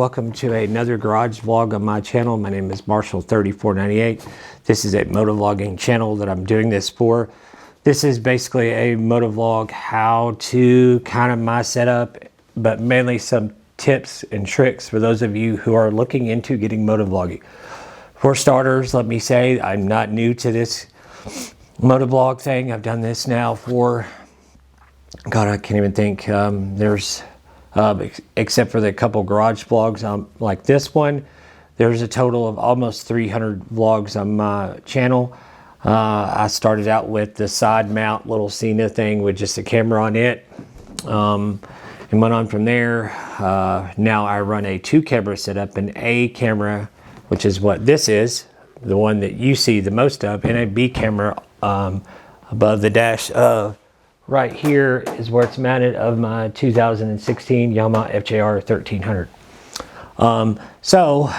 welcome to another garage vlog on my channel. My name is Marshall3498. This is a motovlogging channel that I'm doing this for. This is basically a motovlog how to kind of my setup, but mainly some tips and tricks for those of you who are looking into getting motovlogging. For starters, let me say I'm not new to this motovlog thing. I've done this now for, God, I can't even think. Except for the couple garage vlogs like this one, there's a total of almost 300 vlogs on my channel. I started out with the side mount little Cena thing with just a camera on it, and went on from there. Now I run a 2-camera setup, an A camera, which is what this is, the one that you see the most of, and a B camera above the dash. Right here is where it's mounted of my 2016 Yamaha FJR 1300. So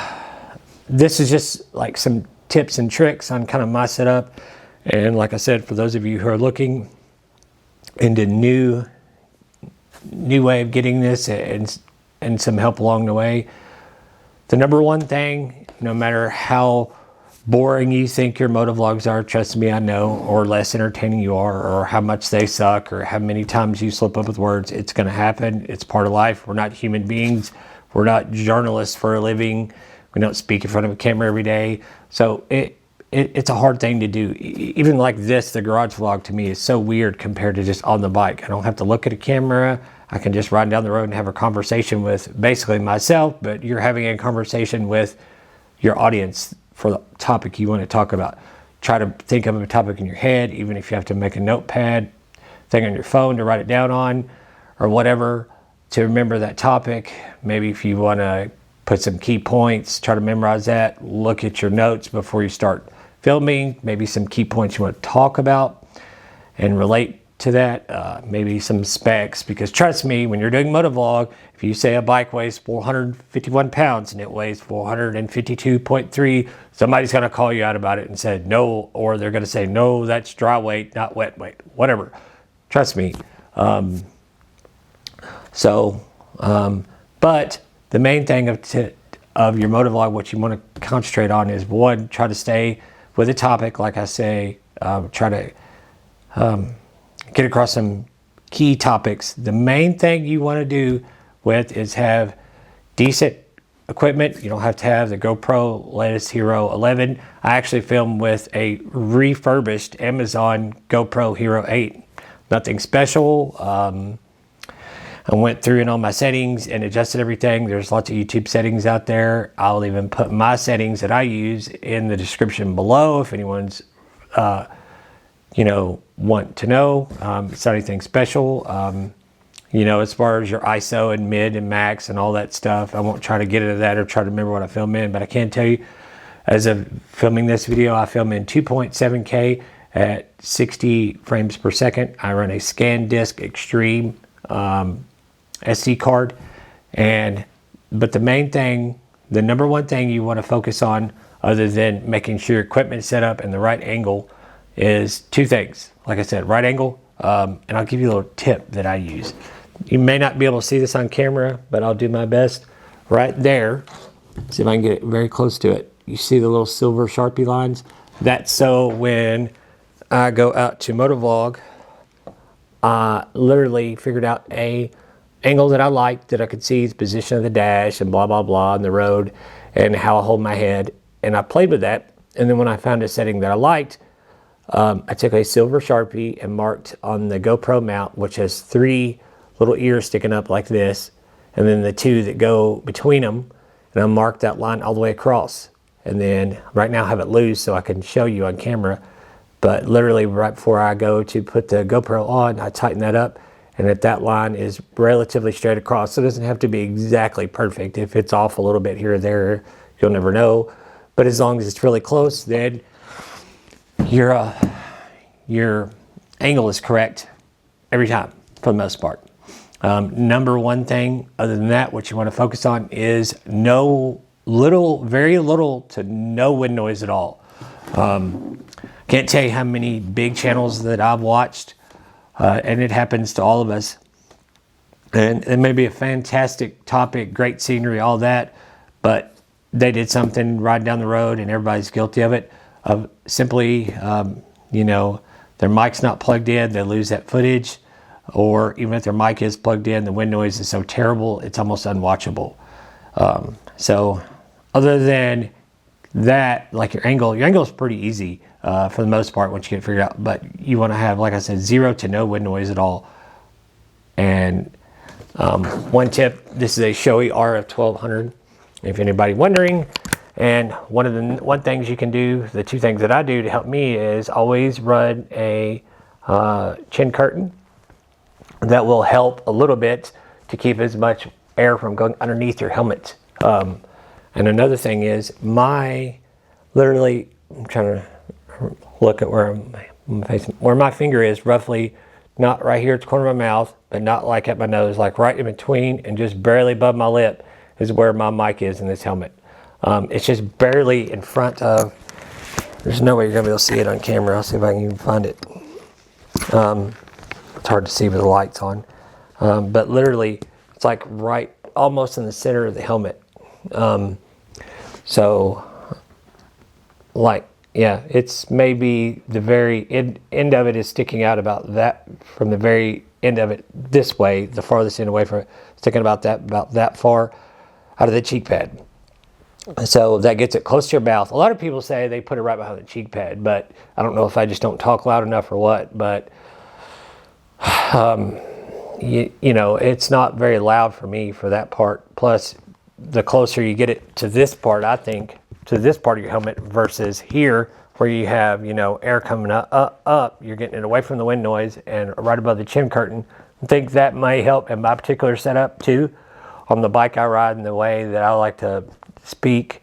this is just like some tips and tricks on kind of my setup. And like I said, for those of you who are looking into new way of getting this and some help along the way, the number one thing, no matter how boring you think your motovlogs are, trust me, I know, or less entertaining you are, or how much they suck, or how many times you slip up with words, it's going to happen. It's part of life. We're not human beings. We're not journalists for a living. We don't speak in front of a camera every day. So it's a hard thing to do. Even like this, the garage vlog to me is so weird compared to just on the bike. I don't have to look at a camera. I can just ride down the road and have a conversation with basically myself, but you're having a conversation with your audience for the topic you want to talk about. Try to think of a topic in your head, even if you have to make a notepad thing on your phone to write it down on, or whatever, to remember that topic. Maybe if you want to put some key points, try to memorize that. Look at your notes before you start filming. Maybe some key points you want to talk about and relate to that. Maybe some specs, because trust me, when you're doing motovlog, if you say a bike weighs 451 pounds and it weighs 452.3, somebody's going to call you out about it and say no, or they're going to say no, that's dry weight, not wet weight, whatever. Trust me. But the main thing of your motovlog, what you want to concentrate on is, one, try to stay with a topic. Like I say, try to get across some key topics. The main thing you want to do with is have decent equipment. You don't have to have the GoPro latest Hero 11. I actually filmed with a refurbished Amazon GoPro Hero 8. Nothing special. I went through and all my settings and adjusted everything. There's lots of YouTube settings out there. I'll even put my settings that I use in the description below if anyone's want to know. It's not anything special. As far as your ISO and mid and max and all that stuff, I won't try to get into that or try to remember what I film in, but I can tell you, as of filming this video, I film in 2.7K at 60 frames per second. I run a SanDisk Extreme SD card. But the main thing, the number one thing you want to focus on, other than making sure your equipment's set up in the right angle, is two things. Like I said, right angle, and I'll give you a little tip that I use. You may not be able to see this on camera, but I'll do my best. Right there, see if I can get it very close to it. You see the little silver Sharpie lines? That's so when I go out to motovlog, I literally figured out a angle that I liked, that I could see the position of the dash and blah, blah, blah on the road and how I hold my head. And I played with that. And then when I found a setting that I liked, I took a silver Sharpie and marked on the GoPro mount, which has 3 little ears sticking up like this, and then the 2 that go between them, and I marked that line all the way across. And then right now I have it loose so I can show you on camera, but literally right before I go to put the GoPro on, I tighten that up, and that line is relatively straight across. So it doesn't have to be exactly perfect. If it's off a little bit here or there, you'll never know. But as long as it's really close, then your angle is correct every time for the most part. Number one thing, other than that, what you want to focus on is very little to no wind noise at all. Can't tell you how many big channels that I've watched, and it happens to all of us, And it may be a fantastic topic, great scenery, all that, but they did something right down the road and everybody's guilty of it, of simply, you know, their mic's not plugged in, they lose that footage, or even if their mic is plugged in, the wind noise is so terrible, it's almost unwatchable. So other than that, like your angle is pretty easy for the most part once you get it figured out, but you want to have, like I said, 0 to no wind noise at all. And one tip, this is a Shoei RF 1200, if anybody wondering. And one things you can do, the two things that I do to help me is always run a chin curtain. That will help a little bit to keep as much air from going underneath your helmet. And another thing is literally, I'm trying to look at where I'm facing, where my finger is, roughly not right here at the corner of my mouth, but not like at my nose, like right in between and just barely above my lip is where my mic is in this helmet. It's just barely in front of, there's no way you're gonna be able to see it on camera. I'll see if I can even find it. It's hard to see with the lights on. But literally, it's like right, almost in the center of the helmet. So, like, yeah, it's maybe the very end of it is sticking out about that, from the very end of it this way, the farthest end away from it, sticking about that far out of the cheek pad. So that gets it close to your mouth. A lot of people say they put it right behind the cheek pad, but I don't know if I just don't talk loud enough or what, but you know, it's not very loud for me for that part. Plus, the closer you get it to this part, I think, to this part of your helmet versus here, where you have, you know, air coming up, you're getting it away from the wind noise and right above the chin curtain. I think that may help in my particular setup too, on the bike I ride and the way that I like to speak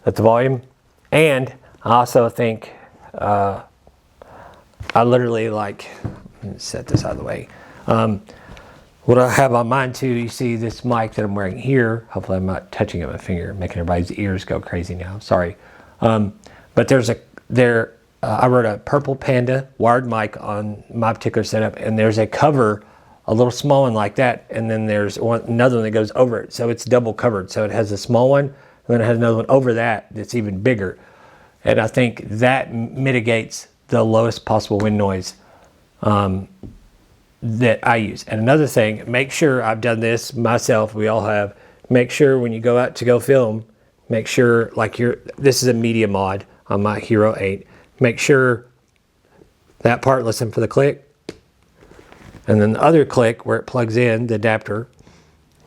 at the volume. And I also think I literally like, let me set this out of the way. What I have on mine too, you see this mic that I'm wearing here. Hopefully I'm not touching it with my finger, making everybody's ears go crazy now. Sorry. But I wrote a Purple Panda wired mic on my particular setup, and there's a cover, a little small one like that, and then there's another one that goes over it. So it's double covered. So it has a small one, and then it has another one over that that's even bigger. And I think that mitigates the lowest possible wind noise that I use. And another thing, make sure, I've done this myself, we all have, make sure when you go out to go film, make sure, like this is a media mod on my Hero 8, make sure that part, listen for the click, and then the other click where it plugs in, the adapter,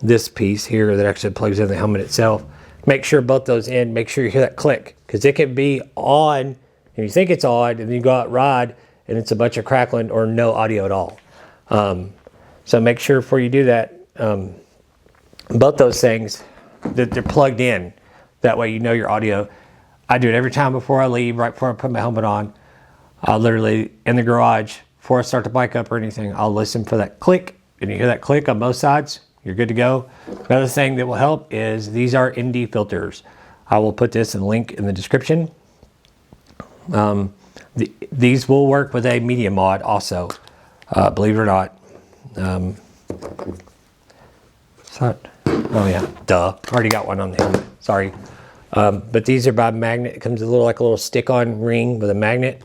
this piece here that actually plugs in the helmet itself, make sure both those in, make sure you hear that click, because it can be on, and you think it's on, and then you go out ride, and it's a bunch of crackling or no audio at all. So make sure before you do that, both those things, that they're plugged in. That way you know your audio. I do it every time before I leave, right before I put my helmet on. I'll literally, in the garage, before I start the bike up or anything, I'll listen for that click. And you hear that click on both sides, you're good to go. Another thing that will help is these are ND filters. I will put this in the link in the description. These will work with a media mod also. Believe it or not. Oh yeah, duh. Already got one on the helmet. Sorry. But these are by magnet. It comes with like a little stick-on ring with a magnet.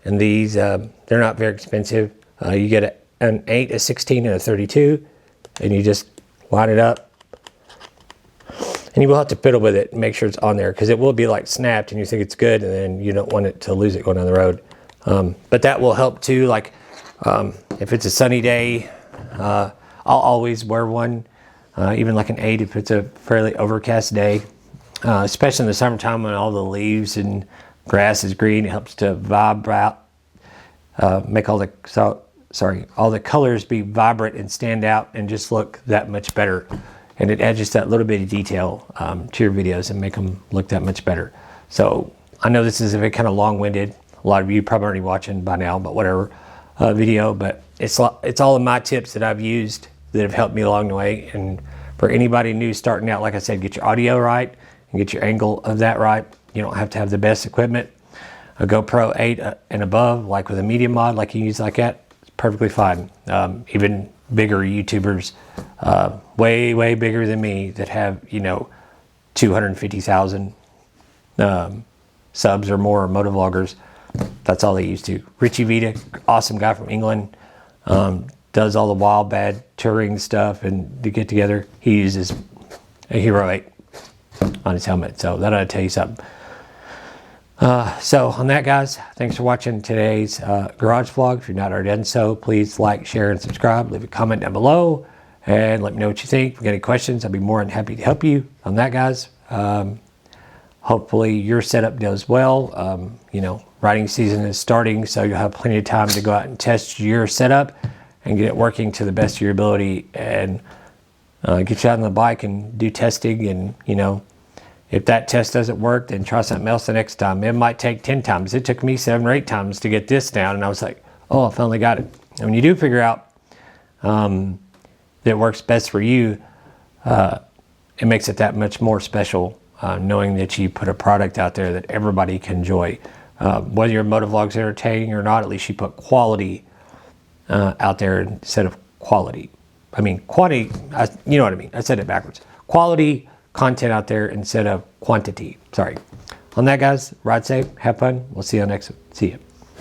And these, they're not very expensive. You get an 8, a 16, and a 32. And you just line it up. And you will have to fiddle with it and make sure it's on there, because it will be like snapped and you think it's good, and then you don't want it to lose it going down the road. But that will help too. Like if it's a sunny day, I'll always wear one, even like an 8 if it's a fairly overcast day, especially in the summertime when all the leaves and grass is green. It helps to vibrate, make all the colors be vibrant and stand out and just look that much better. And it adds just that little bit of detail to your videos and make them look that much better. So I know this is a very kind of long-winded, a lot of you probably already watching by now, but whatever, video, but it's all of my tips that I've used that have helped me along the way. And for anybody new starting out, like I said, get your audio right and get your angle of that right. You don't have to have the best equipment. A GoPro 8 and above, like with a media mod, like you use like that, it's perfectly fine. Even bigger YouTubers, way bigger than me, that have 250,000 subs or more, motovloggers. That's all they used to. Richie Vita, awesome guy from England, does all the wild bad touring stuff, and to get together, he uses a Hero 8 on his helmet. So that ought to tell you something. So on that, guys, thanks for watching today's garage vlog. If you're not already done so, please like, share, and subscribe. Leave a comment down below and let me know what you think. If you got any questions, I'll be more than happy to help you on that, guys. Hopefully your setup does well. Riding season is starting, so you'll have plenty of time to go out and test your setup and get it working to the best of your ability, and get you out on the bike and do testing. And if that test doesn't work, then try something else the next time. It might take 10 times. It took me 7 or 8 times to get this down, and I was like, oh, I finally got it. And when you do figure out that it works best for you, it makes it that much more special, knowing that you put a product out there that everybody can enjoy. Whether your motovlog's entertaining or not, at least you put quality out there instead of quality. I mean, quantity, you know what I mean. I said it backwards. Quality content out there instead of quantity. Sorry. On that, guys, ride safe, have fun. We'll see you next one. See you.